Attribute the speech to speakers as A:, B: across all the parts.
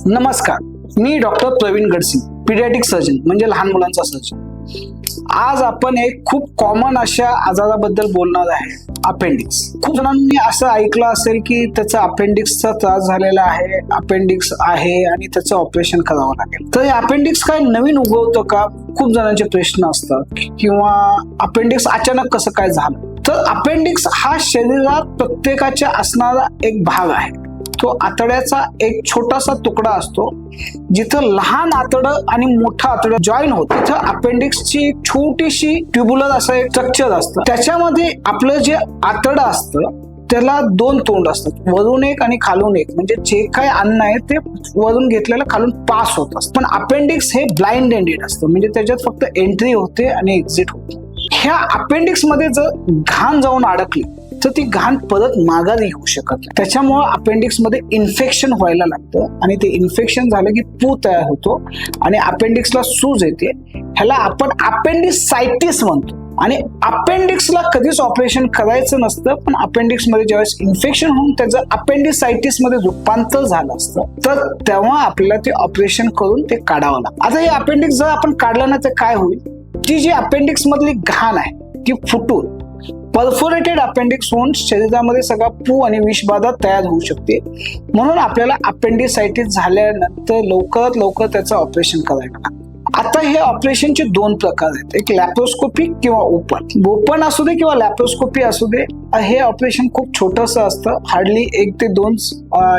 A: नमस्कार, मी doctor Pravin गडसिंग, paediatric surgeon म्हणजे लहान मुलांचा सर्जन. आज आपण एक खूप कॉमन अशा आजाराबद्दल बोलणार आहे, अपेंडिक्स. खूप जणांनी असं ऐकलं असेल की त्याचा अपेंडिक्सचा त्रास झालेला आहे, अपेंडिक्स आहे आणि त्याचं ऑपरेशन करावं लागेल. तर हे अपेंडिक्स काय नवीन उगवतं का, खूप जणांचे प्रश्न असतात. किंवा अपेंडिक्स अचानक कसं काय झालं. तर अपेंडिक्स हा शरीरात प्रत्येकाच्या असणारा एक भाग आहे. तो आतड्याचा एक छोटासा तुकडा असतो, जिथं लहान आतडं आणि मोठं आतडं जॉईन होतं. तिथं अपेंडिक्सची छोटीशी ट्युब्युलर असं एक स्ट्रक्चर असतं. त्याच्यामध्ये आपलं जे आतडं असतं त्याला दोन तोंड असतात, वरून एक आणि खालून एक. म्हणजे जे काय अन्न आहे ते वरून घेतलेलं खालून पास होत असतं. पण अपेंडिक्स हे ब्लाइंड एंडेड असतं, म्हणजे त्याच्यात फक्त एंट्री होते आणि एक्झिट होते. ह्या अपेंडिक्स मध्ये जर घाण जाऊन अडकली तर ती घाण परत माघारी येऊ शकत नाही. त्याच्यामुळे अपेंडिक्स मध्ये इन्फेक्शन व्हायला लागतं आणि ते इन्फेक्शन झालं की पू तयार होतो आणि अपेंडिक्सला सूज येते. ह्याला आपण अपेंडिसायटिस म्हणतो. आणि अपेंडिक्सला कधीच ऑपरेशन करायचं नसतं, पण अपेंडिक्स मध्ये ज्यावेळेस इन्फेक्शन होऊन त्याचं अपेंडिसायटिस मध्ये रूपांतर झालं असतं, तर तेव्हा आपल्याला ते ऑपरेशन करून ते काढावं लागतं. आता हे अपेंडिक्स जर आपण काढलं ना तर काय होईल, ती जी अपेंडिक्स मधली घाण आहे ती फुटून परफोरेटेड अपेंडिक्स होऊन शरीरामध्ये सगळा पू आणि विषबाधा तयार होऊ शकते. म्हणून आपल्याला अपेंडिसायटिस झाल्यानंतर लवकरात लवकर त्याचं ऑपरेशन करायला लागतं. आता हे ऑपरेशनचे दोन प्रकार आहेत, एक लॅप्रोस्कोपी किंवा ओपन असू दे किंवा लॅप्रोस्कोपी असू दे. हे ऑपरेशन खूप छोटंसं असतं, हार्डली 1 ते 2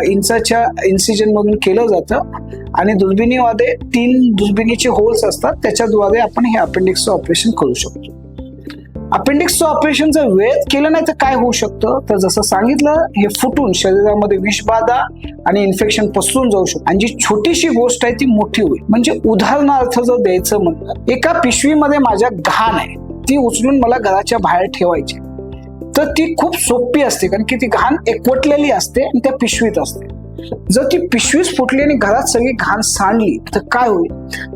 A: इंचाच्या इन्सिजन मधून केलं जातं आणि दुर्बिणीमध्ये 3 दुर्बिणीचे होल्स असतात, त्याच्याद्वारे आपण हे अपेंडिक्सचं ऑपरेशन करू शकतो. अपेंडिक्सचं ऑपरेशन जर वेळेत केलं नाही तर काय होऊ शकतं, तर जसं सांगितलं, हे फुटून शरीरामध्ये विषबाधा आणि इन्फेक्शन पसरून जाऊ शकतं. आणि जी छोटीशी गोष्ट आहे ती मोठी होईल. म्हणजे उदाहरणार्थ जर द्यायचं म्हणलं, एका पिशवीमध्ये माझ्या घाण आहे, ती उचलून मला घराच्या बाहेर ठेवायची, तर ती खूप सोपी असते, कारण की ती घाण एकवटलेली असते आणि त्या पिशवीत असते. जर ती पिशवीच फुटली आणि घरात सगळी घाण सांडली तर काय होईल,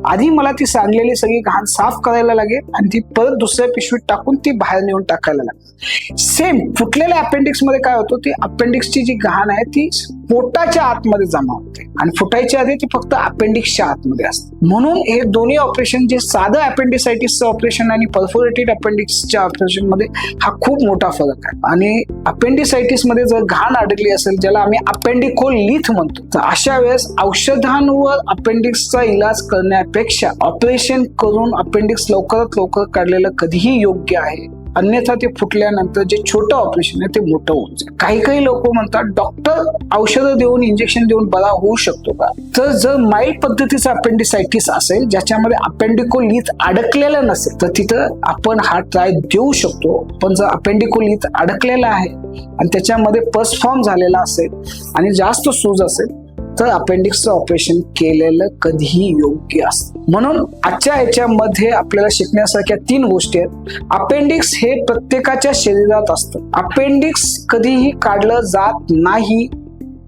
A: आधी मला ती सांडलेली सगळी घाण साफ करायला लागेल आणि ती परत दुसऱ्या पिशवीत टाकून ती बाहेर नेऊन टाकायला लागेल. सेम फुटलेल्या अपेंडिक्स मध्ये काय होतं, ती अपेंडिक्सची जी घाण आहे ती पोटाच्या आतमध्ये जमा होते आणि फुटायच्या आधी ती फक्त अपेंडिक्सच्या आतमध्ये असते. म्हणून हे दोन्ही ऑपरेशन, जे साधं अपेंडिसायटिसचं ऑपरेशन आणि परफोरेटेड अपेंडिक्सच्या ऑपरेशन मध्ये हा खूप मोठा फरक आहे. आणि अपेंडिसायटिस मध्ये जर घाण अडकली असेल, ज्याला आम्ही अपेंडिकोलिथ म्हणतो, तर अशा वेळेस औषधांवर अपेंडिक्सचा इलाज करण्यापेक्षा ऑपरेशन करून अपेंडिक्स लवकरात लवकर काढलेलं कधीही योग्य आहे. अन्यथा ते फुटल्यानंतर जे छोटं ऑपरेशन आहे ते मोठं होऊन जाईल. काही लोक म्हणतात, डॉक्टर औषधं देऊन, इंजेक्शन देऊन बरा होऊ शकतो का. तर जर माइल्ड पद्धतीचा अपेंडिसायटिस असेल, ज्याच्यामध्ये अपेंडिकोलिथ अडकलेलं नसेल, तर तिथं आपण हा ट्राय देऊ शकतो. पण जर अपेंडिकोलिथ अडकलेला आहे आणि त्याच्यामध्ये पस फॉर्म झालेला असेल आणि जास्त सूज असेल, तर अपेंडिक्सचं ऑपरेशन केलेलं कधीही योग्य असतं. म्हणून आजच्या याच्यामध्ये आपल्याला शिकण्यासारख्या 3 गोष्टी आहेत. अपेंडिक्स हे प्रत्येकाच्या शरीरात असतं. अपेंडिक्स कधीही काढलं जात नाही.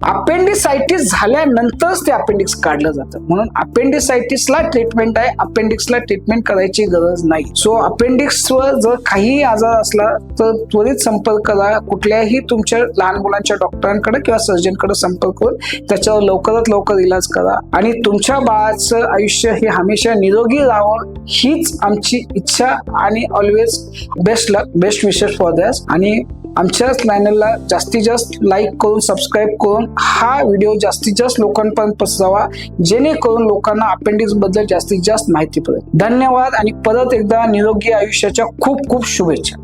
A: अपेंडिसायटिस झाल्यानंतरच ते अपेंडिक्स काढलं जातं. म्हणून अपेंडिसायटिसला ट्रीटमेंट आहे, अपेंडिक्सला ट्रीटमेंट करायची गरज नाही. सो अपेंडिक्सवर जर काही आजार असला तर त्वरित संपर्क करा. कुठल्याही तुमच्या लहान मुलांच्या डॉक्टरांकडे किंवा सर्जनकडे संपर्क करून त्याच्यावर लवकरात लवकर इलाज करा. आणि तुमच्या बाळाचं आयुष्य हे हमेशा निरोगी राहावं हीच आमची इच्छा आणि always best luck, best wishes for that. आणि आमच्या चॅनलला जास्तीत जास्त लाईक करून, सबस्क्राईब करून हा व्हिडिओ जास्तीत जास्त लोकांपर्यंत पसरवा, जेणेकरून लोकांना अपेंडिक्स बद्दल जास्तीत जास्त माहिती पडेल. धन्यवाद आणि परत एकदा निरोगी आयुष्याच्या खूप खूप शुभेच्छा.